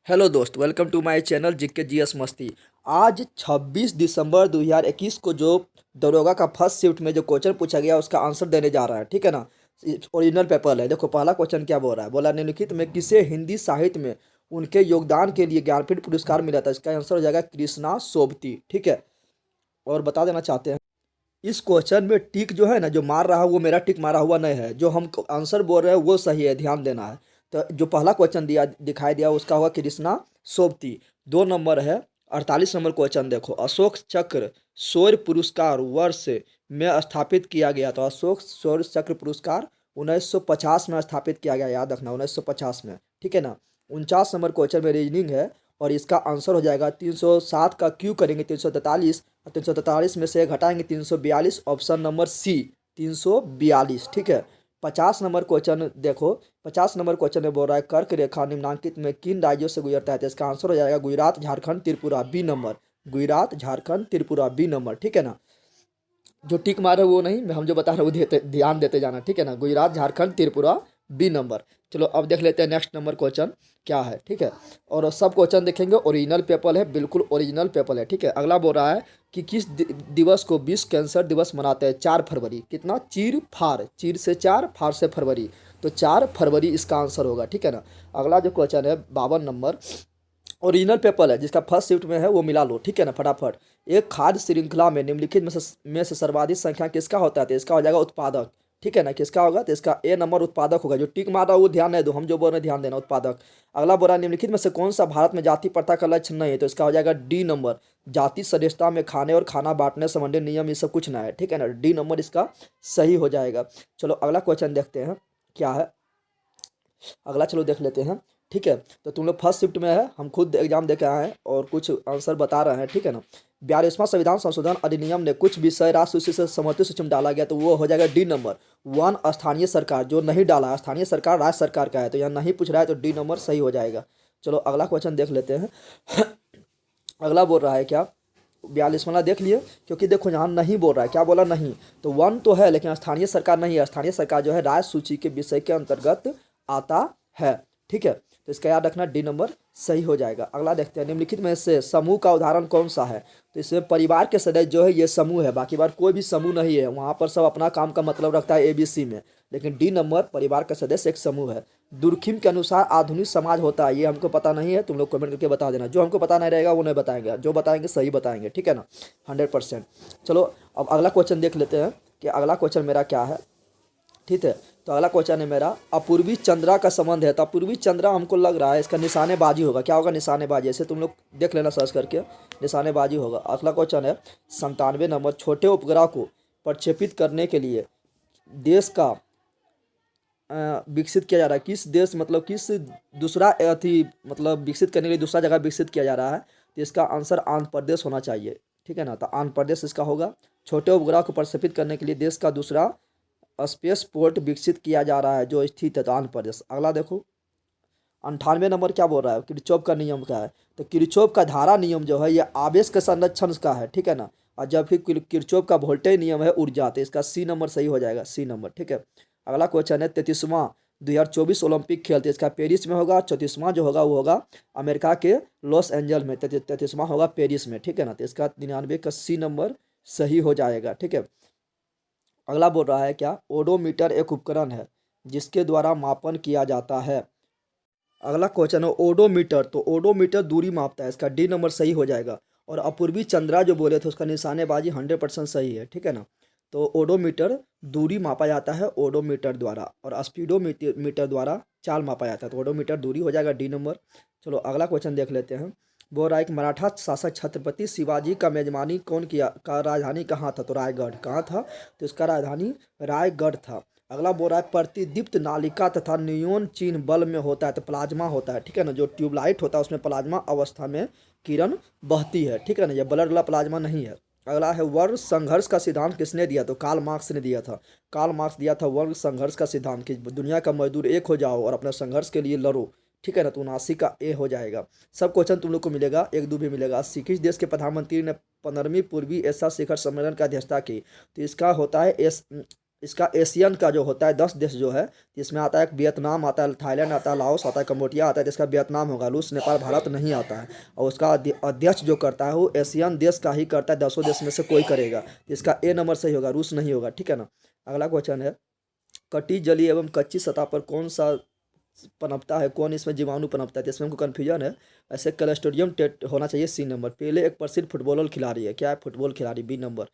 Hello दोस्त, welcome to my channel GK GS Masti. आज 26 दिसंबर 2021 को जो दरोगा का फर्स्ट शिफ्ट में जो क्वेश्चन पूछा गया उसका आंसर देने जा रहा है, ठीक है ना। ओरिजिनल पेपर है। देखो पहला क्वेश्चन क्या बोल रहा है, बोला निम्नलिखित में किसे हिंदी साहित्य में उनके योगदान के लिए ज्ञानपीठ पुरस्कार मिला था। इसका आंसर हो जाएगा कृष्णा सोबती, ठीक है। और बता देना चाहते हैं इस क्वेश्चन में टिक जो है ना, जो मार रहा है वो मेरा टिक मारा हुआ नहीं है, जो हम आंसर बोल रहे हैं वो सही है, ध्यान देना है। तो जो पहला क्वेश्चन दिया दिखाई दिया उसका होगा कृष्णा सोबती। 2 नंबर है। 48 नंबर क्वेश्चन देखो, अशोक चक्र शौर्य पुरस्कार वर्ष में स्थापित किया गया। तो अशोक शौर्य चक्र पुरस्कार 1950 में स्थापित किया गया, याद रखना 1950 में, ठीक है ना। 49 नंबर क्वेश्चन में रीजनिंग है और इसका आंसर हो जाएगा 307 का क्यू करेंगे 343 और 343 में से घटाएंगे 342, ऑप्शन नंबर सी 342, ठीक है। 50 नंबर क्वेश्चन देखो, 50 नंबर क्वेश्चन में बोल रहा है कर्क रेखा निम्नांकित में किन राज्यों से गुजरता है। तो इसका आंसर हो जाएगा Gujarat Jharkhand Tripura, B number. Gujarat Jharkhand Tripura, B number, ठीक है ना। जो टिक मारे वो नहीं, हम जो बता रहे हैं वो ध्यान देते जाना, ठीक है ना। Gujarat Jharkhand Tripura, B number. चलो अब देख लेते हैं नेक्स्ट नंबर क्वेश्चन क्या है, ठीक है। और सब क्वेश्चन देखेंगे, ओरिजिनल पेपर है, बिल्कुल ओरिजिनल पेपर है, ठीक है। अगला बोल रहा है कि किस दिवस को विश्व कैंसर दिवस मनाते हैं। 4 फरवरी। कितना? चीर फार, चीर से 4, फार से फरवरी, तो 4 फरवरी इसका आंसर होगा, ठीक है ना। अगला जो क्वेश्चन है 52 नंबर, ओरिजिनल पेपर है, जिसका फर्स्ट शिफ्ट में है वो मिला लो, ठीक है ना फटाफट। एक खाद्य श्रृंखला में निम्नलिखित में से सर्वाधिक संख्या किसका होता है। तो इसका हो जाएगा उत्पादक, ठीक है ना। किसका होगा? तो इसका ए नंबर उत्पादक होगा। जो टिक मार रहा है वो ध्यान नहीं दो, हम जो बोल रहे हैं ध्यान देना, उत्पादक। अगला बोला निम्नलिखित में से कौन सा भारत में जाति प्रथा का लक्ष्य नहीं है। तो इसका हो जाएगा डी नंबर, जाति सदस्यता में खाने और खाना बांटने संबंधी नियम ये सब कुछ ना है, ठीक है ना। डी नंबर इसका सही हो जाएगा। चलो अगला क्वेश्चन देखते हैं क्या है। अगला चलो देख लेते हैं, ठीक है। तो तुम लोग फर्स्ट शिफ्ट में है, हम खुद एग्जाम दे के आए हैं और कुछ आंसर बता रहे हैं, ठीक है ना। 42वां संविधान संशोधन अधिनियम ने कुछ विषय राष्ट्र से समर्थित सूची में डाला गया, तो वो हो जाएगा डी नंबर 1 स्थानीय सरकार। जो नहीं डाला है, स्थानीय सरकार राज्य सरकार का है, तो यहाँ नहीं पूछ रहा है, तो डी नंबर सही हो जाएगा। चलो अगला क्वेश्चन देख लेते हैं। अगला बोल रहा है क्या, 42 वाला देख लिए, क्योंकि देखो यहाँ नहीं बोल रहा है, क्या बोला नहीं, तो 1 तो है लेकिन स्थानीय सरकार नहीं है। स्थानीय सरकार जो है राज्य सूची के विषय के अंतर्गत आता है, ठीक है। तो इसका याद रखना, डी नंबर सही हो जाएगा। अगला देखते हैं, निम्नलिखित में से समूह का उदाहरण कौन सा है। तो इसमें परिवार के सदस्य जो है ये समूह है, बाकी बार कोई भी समूह नहीं है, वहाँ पर सब अपना काम का मतलब रखता है एबीसी में, लेकिन डी नंबर परिवार का सदस्य एक समूह है। दुर्खिम के अनुसार आधुनिक समाज होता है, ये हमको पता नहीं है, तुम लोग कमेंट करके बता देना। जो हमको पता नहीं रहेगा वो नहीं बताएंगे, जो बताएंगे सही बताएंगे, ठीक है ना, 100%। चलो अब अगला क्वेश्चन देख लेते हैं कि अगला क्वेश्चन मेरा क्या है, ठीक है। तो अगला क्वेश्चन है मेरा, अपूर्वी चंद्रा का संबंध है। तो अपूर्वी चंद्रा हमको लग रहा है इसका निशानेबाजी होगा। क्या होगा? निशानेबाजी। ऐसे तुम लोग देख लेना सर्च करके, निशानेबाजी होगा। अगला क्वेश्चन है 97 नंबर, छोटे उपग्रह को प्रक्षेपित करने के लिए देश का विकसित किया जा रहा है। किस देश मतलब किस दूसरा अथी मतलब विकसित करने के लिए दूसरा जगह विकसित किया जा रहा है। तो इसका आंसर आंध्र प्रदेश होना चाहिए, ठीक है ना। तो आंध्र प्रदेश इसका होगा। छोटे उपग्रह को प्रक्षेपित करने के लिए देश का दूसरा स्पेस पोर्ट विकसित किया जा रहा है जो स्थित है, तो आंध्र प्रदेश। अगला देखो 98 नंबर क्या बोल रहा है, किरचॉफ का नियम क्या है। तो किरचॉफ का धारा नियम जो है ये आवेश के संरक्षण का है, ठीक है ना। और जब फिर किरचॉफ का वोल्टेज नियम है ऊर्जा, तो इसका सी नंबर सही हो जाएगा, सी नंबर, ठीक है। अगला क्वेश्चन है 33वां 2024 ओलंपिक खेल, तो इसका पेरिस में होगा। 34वां जो होगा वो होगा अमेरिका के लॉस एंजल में। 33वां होगा पेरिस में, ठीक है ना। तो इसका 99 का सी नंबर सही हो जाएगा, ठीक है। अगला बोल रहा है क्या, ओडोमीटर एक उपकरण है जिसके द्वारा मापन किया जाता है। अगला क्वेश्चन है ओडोमीटर, तो ओडोमीटर दूरी मापता है, इसका डी नंबर सही हो जाएगा। और अपूर्वी चंद्रा जो बोले थे उसका निशानेबाजी 100% सही है, ठीक है ना। तो ओडोमीटर दूरी मापा जाता है ओडोमीटर द्वारा, और स्पीडोमीटर द्वारा चाल मापा जाता है, तो ओडोमीटर दूरी हो जाएगा, डी नंबर। चलो अगला क्वेश्चन देख लेते हैं। बोल रहा है कि मराठा शासक छत्रपति शिवाजी का मेजबानी कौन किया, का राजधानी कहाँ था। तो रायगढ़। कहाँ था? तो इसका राजधानी रायगढ़ था। अगला बोल रहा है प्रतिदीप्त नालिका तथा नियोन चिन्ह बल्ब में होता है, तो प्लाज्मा होता है, ठीक है ना। जो ट्यूबलाइट होता है उसमें प्लाज्मा अवस्था में किरण बहती है, ठीक है ना। ये ब्लड वाला प्लाज्मा नहीं है। अगला है वर्ग संघर्ष का सिद्धांत किसने दिया। तो कार्ल मार्क्स ने दिया था। कार्ल मार्क्स दिया था वर्ग संघर्ष का सिद्धांत कि दुनिया का मजदूर एक हो जाओ और अपने संघर्ष के लिए लड़ो, ठीक है ना। तो 79 का ए हो जाएगा। सब क्वेश्चन तुम लोग को मिलेगा, एक दो भी मिलेगा। किस देश के प्रधानमंत्री ने 15वीं पूर्वी एशिया शिखर सम्मेलन की अध्यक्षता की। तो इसका होता है इसका एशियन का जो होता है 10 देश जो है, इसमें आता है वियतनाम आता है, थाईलैंड आता है, लाओस आता है, कम्बोडिया आता है, जिसका वियतनाम होगा। रूस, नेपाल, भारत नहीं आता है। और उसका अध्यक्ष जो करता है वो एशियन देश का ही करता है, 10 देश में से कोई करेगा। इसका ए नंबर सही होगा, रूस नहीं होगा, ठीक है ना। अगला क्वेश्चन है, कटी जली एवं कच्ची सतह पर कौन सा पनपता है, कौन इसमें जीवाणु पनपता है। तो इसमें हमको कन्फ्यूजन है। ऐसे क्लस्ट्रिडियम टेट होना चाहिए सी नंबर। पहले एक प्रसिद्ध फुटबॉलर खिलाड़ी है, क्या है, फुटबॉल खिलाड़ी, बी नंबर,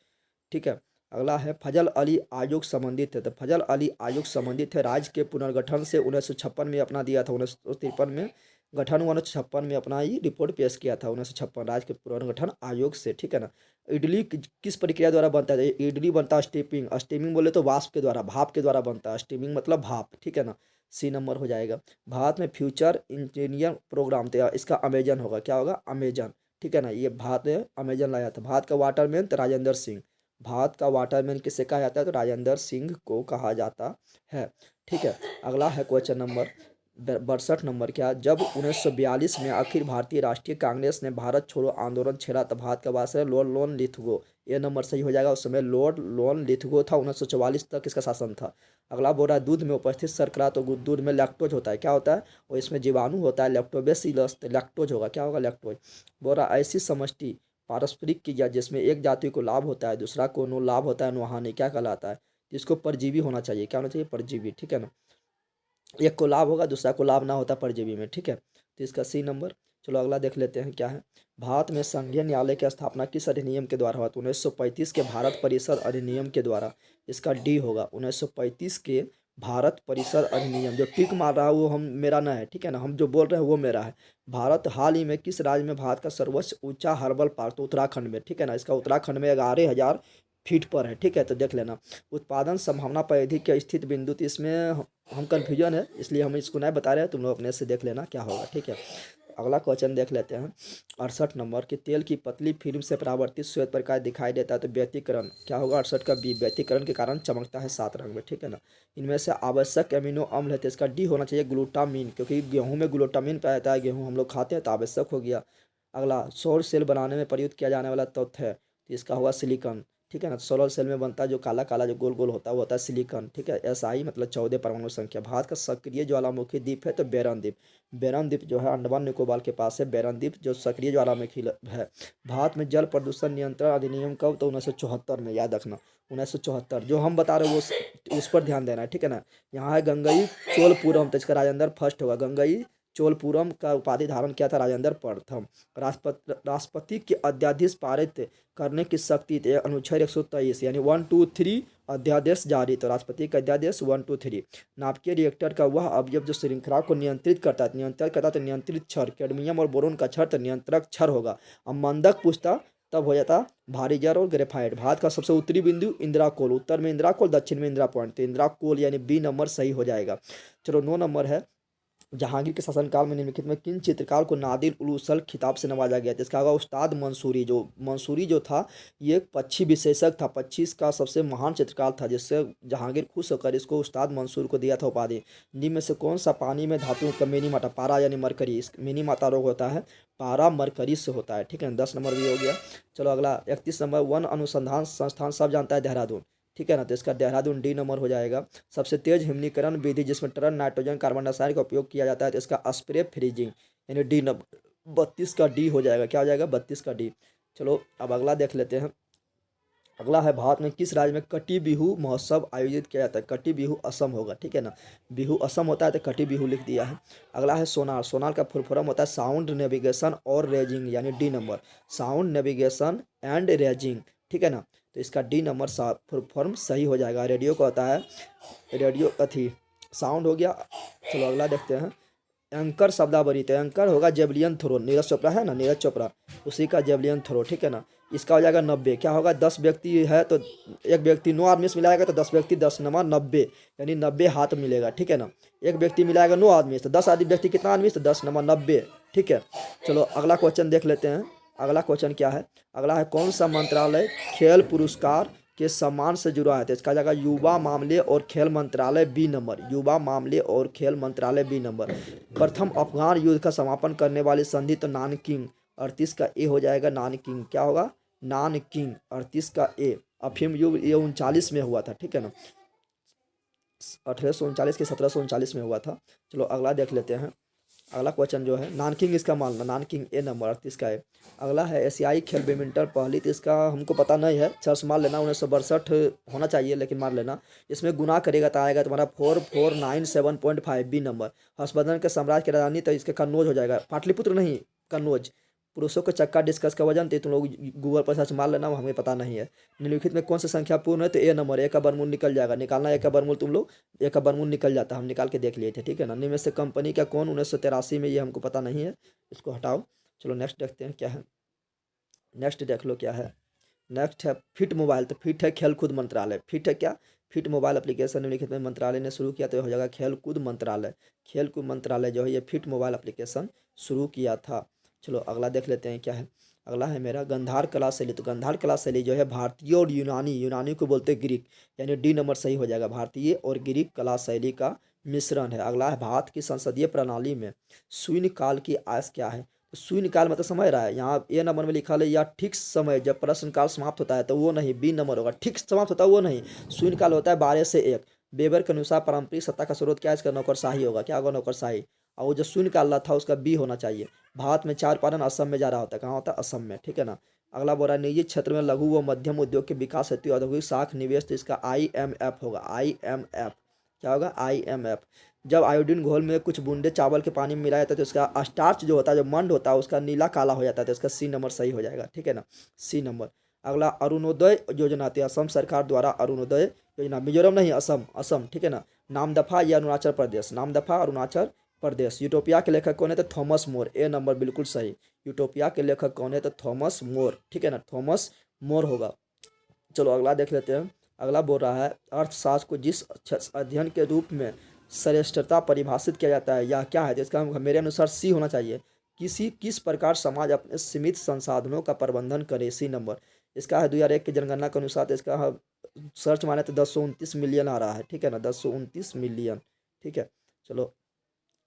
ठीक है। अगला है, फजल अली आयोग संबंधित है। तो फजल अली आयोग संबंधित है राज्य के पुनर्गठन से 1956 में अपना दिया था। 1953 में गठन हुआ, 1956 में अपना ही रिपोर्ट पेश किया था। 1956 राज्य के पुनर्गठन आयोग से, ठीक है ना। इडली किस प्रक्रिया द्वारा बनता है। इडली बनता है स्टीपिंग। स्टीमिंग बोले तो वाष्प के द्वारा, भाप के द्वारा बनता है। स्टीमिंग मतलब भाप, ठीक है ना। सी नंबर हो जाएगा। भारत में फ्यूचर इंजीनियर प्रोग्राम था, इसका अमेजन होगा, क्या होगा, अमेजन, ठीक है ना। ये भारत में अमेजन लाया था। भारत का वाटरमैन तो राजेंद्र सिंह। भारत का वाटरमैन किसे कहा जाता है, तो राजेंद्र सिंह को कहा जाता है, ठीक है। अगला है क्वेश्चन नंबर 62 नंबर, क्या, जब 1942 में अखिल भारतीय राष्ट्रीय कांग्रेस ने भारत छोड़ो आंदोलन छेड़ा तब भारत का वास लॉर्ड लॉन लिथगो, ये नंबर सही हो जाएगा। उस समय लॉर्ड लॉन लिथगो था। 1944 तक इसका शासन था। अगला बोल रहा है, दूध में उपस्थित शर्करा, तो दूध में लैक्टोज होता है, क्या होता है, और इसमें जीवाणु होता है लैक्टोबैसिलस, तो लैक्टोज होगा, क्या होगा, लैक्टोज। बोल रहा ऐसी समष्टि पारस्परिक क्रिया जिसमें एक जाति को लाभ होता है दूसरा को नो लाभ होता है, नो हानि, क्या कहलाता है। इसको परजीवी होना चाहिए, क्या होना चाहिए, परजीवी, ठीक है ना। एक को लाभ होगा दूसरा को लाभ ना होता परजीवी में, ठीक है। तो इसका सी नंबर। चलो अगला देख लेते हैं क्या है। भारत में संघीय न्यायालय की स्थापना किस अधिनियम के द्वारा हुआ, तो 1935 के भारत परिषद अधिनियम के द्वारा। इसका डी होगा, 1935 के भारत परिषद अधिनियम। जो टिक मार रहा है वो हम मेरा ना है, ठीक है ना, हम जो बोल रहे हैं वो मेरा है। भारत हाल ही में किस राज्य में भारत का सर्वोच्च ऊंचा हर्बल पार्क, तो उत्तराखंड में, ठीक है ना। इसका उत्तराखंड में 11,000 फीट पर है, ठीक है। तो देख लेना। उत्पादन संभावना परिधि के स्थित बिंदु, तो इसमें हम कन्फ्यूजन है इसलिए हम इसको नहीं बता रहे हैं, तुम लोग अपने से देख लेना क्या होगा, ठीक है। अगला क्वेश्चन देख लेते हैं 68 नंबर, कि तेल की पतली फिल्म से परावर्तित श्वेत प्रकाश दिखाई देता है, तो व्यतिकरण, क्या होगा, 68 का बी, व्यतिकरण के कारण चमकता है 7 रंग में, ठीक है ना। इनमें से आवश्यक एमिनो अम्ल है, तो इसका डी होना चाहिए, ग्लूटामिन, क्योंकि गेहूं में ग्लूटामिन पाया जाता है, गेहूं हम लोग खाते हैं तो आवश्यक हो गया। अगला, सौर सेल बनाने में प्रयुक्त किया जाने वाला तत्व है, तो इसका होगा सिलिकॉन, ठीक है ना। सोलर सेल में बनता है जो काला काला जो गोल गोल होता है वो होता है सिलिकॉन, ठीक है। SI मतलब 14 परमाणु संख्या। भारत का सक्रिय ज्वालामुखी द्वीप है, तो बैरन द्वीप। बैरन द्वीप जो है अंडमान निकोबार के पास है, बैरन द्वीप जो सक्रिय ज्वालामुखी है। भारत में जल प्रदूषण नियंत्रण अधिनियम कब, तो 1974 में, याद रखना 1974। जो हम बता रहे हैं वो उस पर ध्यान देना है, ठीक है ना। यहाँ है गंगई चोलपुरम, तो इसका राजेंद्र फर्स्ट होगा। गंगई चोलपुरम का उपाधि धारण किया था राजेंद्र प्रथम। राष्ट्रपति के अध्यादेश पारित करने की शक्ति थे, अनुच्छेद 123 यानी 1 2 3 अध्यादेश जारी, तो राष्ट्रपति का अध्यादेश 1 2 3। नाभिकीय रिएक्टर का वह अवयव जो श्रृंखला को नियंत्रित करता है, तो नियंत्रित क्षर, कैडमियम और बोरोन का क्षर, तो नियंत्रक क्षर होगा। अब मंदक पूछता तब हो जाता भारी जल और ग्रेफाइट। भारत का सबसे उत्तरी बिंदु इंदिरा कोल, उत्तर में इंदिरा कोल, दक्षिण में इंदिरा पॉइंट, तो इंदिरा कोल यानी बी नंबर सही हो जाएगा। चलो 9 नंबर है, जहांगीर के शासनकाल में निम्नलिखित में किन चित्रकार को नादिर उल उसल खिताब से नवाजा गया था। इसका होगा उस्ताद मंसूरी। जो मंसूरी जो था ये एक पक्षी विशेषज्ञ था, पक्षी का सबसे महान चित्रकार था, जिससे जहांगीर खुश होकर इसको उस्ताद मंसूर को दिया था उपाधि। निम्न में से कौन सा पानी में धातु का मिनी माटा, पारा यानी मरकरी, इस मिनी माता रोग होता है पारा मरकरी से होता है, ठीक है। 10 नंबर भी हो गया। चलो अगला 31 नंबर, वन अनुसंधान संस्थान सब जानता है देहरादून, ठीक है ना। तो इसका देहरादून डी नंबर हो जाएगा। सबसे तेज हिमनीकरण विधि जिसमें टर्न नाइट्रोजन कार्बन डाइऑक्साइड का उपयोग किया जाता है, तो इसका स्प्रे फ्रीजिंग यानी डी नंबर 32 का डी हो जाएगा, क्या हो जाएगा, 32 का डी। चलो अब अगला देख लेते हैं। अगला है, भारत में किस राज्य में कटी बिहू महोत्सव आयोजित किया जाता है। कटी बिहू असम होगा, ठीक है ना। बिहू असम होता है तो कटी बिहू लिख दिया है। अगला है सोनार। सोनार का फुल फॉर्म होता है साउंड नेविगेशन और रेजिंग यानी D number, sound navigation and raising, ठीक है ना। तो इसका डी नंबर फुल फॉर्म सही हो जाएगा। रेडियो का होता है रेडियो अथी साउंड हो गया। चलो अगला देखते हैं। एंकर शब्दावली, तो एंकर होगा जेवलियन थ्रो, नीरज चोपड़ा है ना, नीरज चोपड़ा उसी का जेवलियन थ्रो, ठीक है ना। इसका हो जाएगा 90। क्या होगा, 10 व्यक्ति है तो एक व्यक्ति 9 आदमी से मिलाएगा तो 10 व्यक्ति 10 नंबर 90 यानी 90 हाथ मिलेगा, ठीक है ना। एक व्यक्ति मिलाएगा 9 आदमी से, तो 10 आदमी व्यक्ति कितना आदमी से 10 नंबर 90, ठीक है। चलो अगला क्वेश्चन देख लेते हैं। अगला क्वेश्चन क्या है। अगला है, कौन सा मंत्रालय खेल पुरस्कार के सम्मान से जुड़ा है। तो इसका जगह युवा मामले और खेल मंत्रालय बी नंबर, युवा मामले और खेल मंत्रालय बी नंबर। प्रथम अफगान युद्ध का समापन करने वाली संधि तो नानकिंग, 38 का ए हो जाएगा, नानकिंग, क्या होगा, नानकिंग, 38 का ए। अफीम युद्ध ये 39 में हुआ था, ठीक है ना। 1839 के 1739 में हुआ था। चलो अगला देख लेते हैं। अगला क्वेश्चन जो है नानकिंग इसका मानना, नानकिंग ए नंबर 38 का है। अगला है एशियाई खेल बैडमिंटन पहली, तो इसका हमको पता नहीं है, सर्च मार लेना, 1962 होना चाहिए लेकिन मार लेना। इसमें गुना करेगा तो आएगा तुम्हारा 4497.5 बी नंबर। हर्षवर्धन के साम्राज्य की राजधानी, तो इसका कन्नौज हो जाएगा, पाटलिपुत्र नहीं कन्नौज। पुरुषों के चक्का डिस्कस का वजन, तो तुम लोग गूगल पर सर्च मार लेना, वो हमें पता नहीं है। निम्नलिखित में कौन सी संख्या पूर्ण है, तो ए नंबर, ए का वर्गमूल निकल जाएगा, निकालना ए का वर्गमूल, तुम लोग ए का वर्गमूल निकल जाता है, हम निकाल के देख लिए थे, ठीक है ना। निम्न में से कंपनी का कौन 1983 में, ये हमको पता नहीं है, इसको हटाओ। चलो नेक्स्ट देखते हैं क्या है। नेक्स्ट देख लो क्या है। नेक्स्ट है फिट मोबाइल, तो फिट है खेल कूद मंत्रालय, फिट है क्या, फिट मोबाइल एप्लीकेशन निम्नलिखित में मंत्रालय ने शुरू किया, तो हो जाएगा खेल कूद मंत्रालय। खेल कूद मंत्रालय जो है ये फिट मोबाइल एप्लीकेशन शुरू किया था। चलो अगला देख लेते हैं क्या है। अगला है मेरा गंधार कला शैली, तो गंधार कला शैली जो है भारतीय और यूनानी, यूनानी को बोलते हैं ग्रीक, यानी डी नंबर सही हो जाएगा, भारतीय और ग्रीक कला शैली का मिश्रण है। अगला है भारत की संसदीय प्रणाली में शून्य काल की आयस क्या है, तो शून्य काल मतलब समझ रहा है, यहाँ ए नंबर में लिखा है या ठीक समय जब प्रश्न काल समाप्त होता है, तो वो नहीं, बी नंबर होगा, ठीक समाप्त होता है वो नहीं। शून्य काल होता है 12 से 1। बेबर के अनुसार पारंपरिक सत्ता का स्रोत क्या है, इसका नौकरशाही होगा, क्या होगा, नौकरशाही। और वो जो शून्य काल था उसका बी होना चाहिए। भारत में चाय उत्पादन असम में जा रहा होता है, कहाँ होता है, असम में, ठीक है ना। अगला बोल रहा है निजी क्षेत्र में लघु व मध्यम उद्योग के विकास हेतु औद्योगिक साख निवेश, तो इसका IMF होगा, IMF, क्या होगा, IMF। जब आयोडीन घोल में कुछ बूंदे चावल के पानी में मिलाया जाता है, तो इसका स्टार्च जो होता है, जो मंड होता है, उसका नीला काला हो जाता है, तो इसका सी नंबर सही हो जाएगा, ठीक है ना, सी नंबर। अगला अरुणोदय योजना, तो असम सरकार द्वारा अरुणोदय योजना, मिजोरम नहीं, असम, असम, ठीक है ना। नामदफा या अरुणाचल प्रदेश, नामदफा अरुणाचल प्रदेश। यूटोपिया के लेखक कौन है, तो थॉमस मोर, ए नंबर बिल्कुल सही। यूटोपिया के लेखक कौन है, तो थॉमस मोर, ठीक है ना, थॉमस मोर होगा। चलो अगला देख लेते हैं। अगला बोल रहा है अर्थशास्त्र को जिस अध्ययन के रूप में श्रेष्ठता परिभाषित किया जाता है यह क्या है, तो इसका मेरे अनुसार सी होना चाहिए। किस प्रकार समाज अपने सीमित संसाधनों का प्रबंधन करे, सी नंबर। इसका है 2001 की जनगणना के अनुसार, तो इसका सर्च माने तो 1029 मिलियन आ रहा है, ठीक है ना, 1029 मिलियन, ठीक है। चलो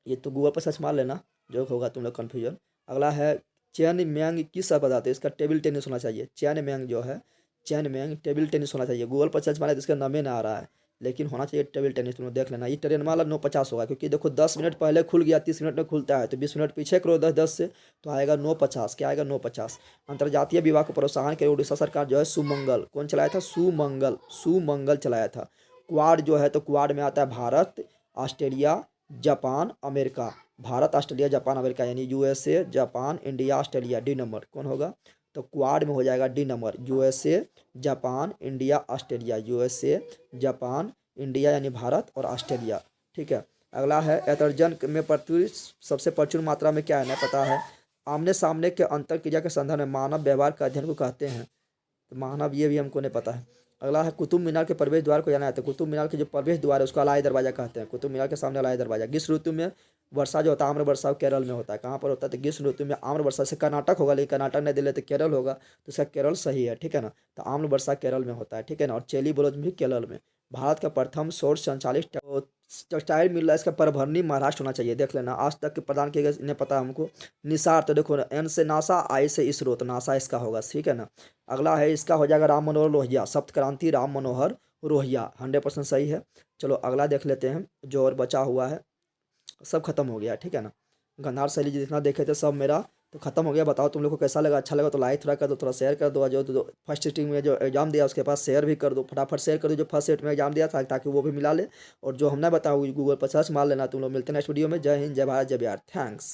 ये तो गूगल पर सर्च मार लेना, जो होगा तुम लोग कन्फ्यूजन। अगला है चैन मैंग किस सब बताते हैं, इसका टेबल टेनिस होना चाहिए। चैन मैंग जो है, चैन मैंग टेबल टेनिस होना चाहिए। गूगल पर सर्च मारे तो इसका नाम ही ना आ रहा है, लेकिन होना चाहिए टेबल टेनिस, तुम लोग देख लेना। ये ट्रेन वाला 950 होगा, क्योंकि देखो 10 मिनट पहले खुल गया, 30 मिनट में खुलता है, तो 20 मिनट पीछे करो 10-10 से, तो आएगा 950, क्या आएगा, 950। अंतर्जातीय विवाह को प्रोत्साहन के लिए उड़ीसा सरकार जो है सुमंगल, कौन चलाया था, सुमंगल, सुमंगल चलाया था। क्वाड जो है, तो क्वाड में आता है Bharat, Australia, Japan, America. Bharat, Australia, Japan, America, यानी USA, Japan, India, Australia, D number कौन होगा, तो क्वाड में हो जाएगा D number, USA, Japan, India, Australia, USA, Japan, India, यानी भारत और ऑस्ट्रेलिया, ठीक है। अगला है एतरजन में पृथ्वी सबसे प्रचुर मात्रा में क्या है, नहीं पता है। आमने सामने के अंतर क्रिया के संदर्भ में मानव व्यवहार का अध्ययन को कहते हैं, तो मानव, ये भी हमको नहीं पता है। अगला है कुतुब मीनार के प्रवेश द्वार को जाना जाता है, कुतुब मीनार के जो प्रवेश द्वार है उसको अलाई दरवाजा कहते हैं, कुतुब मीनार के सामने अलाई दरवाजा। ग्रीष्म ऋतु में वर्षा जो होता है, आम्र वर्षा केरल में होता है, कहाँ पर होता है, तो ग्रीष्म ऋतु में आम्र वर्षा से कर्नाटक होगा, लेकिन कर्नाटक नहीं दिल्ली, तो केरल होगा, तो इसका केरल सही है, ठीक है ना। तो आम्र वर्षा केरल में होता है, ठीक है ना, और चेली ब्लोज भी केरल में। भारत का प्रथम सौर संचालित टेक्सटाइल मिल रहा है, इसका परभरनी महाराष्ट्र होना चाहिए, देख लेना। आज तक के प्रदान किए गए, इन्हें पता है हमको। निसार, तो देखो एन से नासा, आई से इसरो, तो नासा इसका होगा, ठीक है ना। अगला है इसका हो जाएगा राम मनोहर लोहिया, सप्त क्रांति राम मनोहर लोहिया, 100% सही है। चलो अगला देख लेते हैं, जो और बचा हुआ है, सब खत्म हो गया, ठीक है ना। गंधार शैली जितना देखे थे सब मेरा तो खत्म हो गया। बताओ तुम लोग को कैसा लगा, अच्छा लगा तो लाइक थोड़ा कर दो, थोड़ा शेयर कर दो, जो फर्स्ट सीटिंग में जो एग्जाम दिया उसके पास शेयर भी कर दो, फटाफट शेयर कर दो, जो फर्स्ट सेट में एग्जाम दिया था, ताकि वो भी मिला ले। और जो हमने बताया गूगल पर सर्च मार लेना। तुम लोग मिलते हैं नेक्स्ट वीडियो में। जय हिंद, जय भारत, जय बिहार, थैंक्स।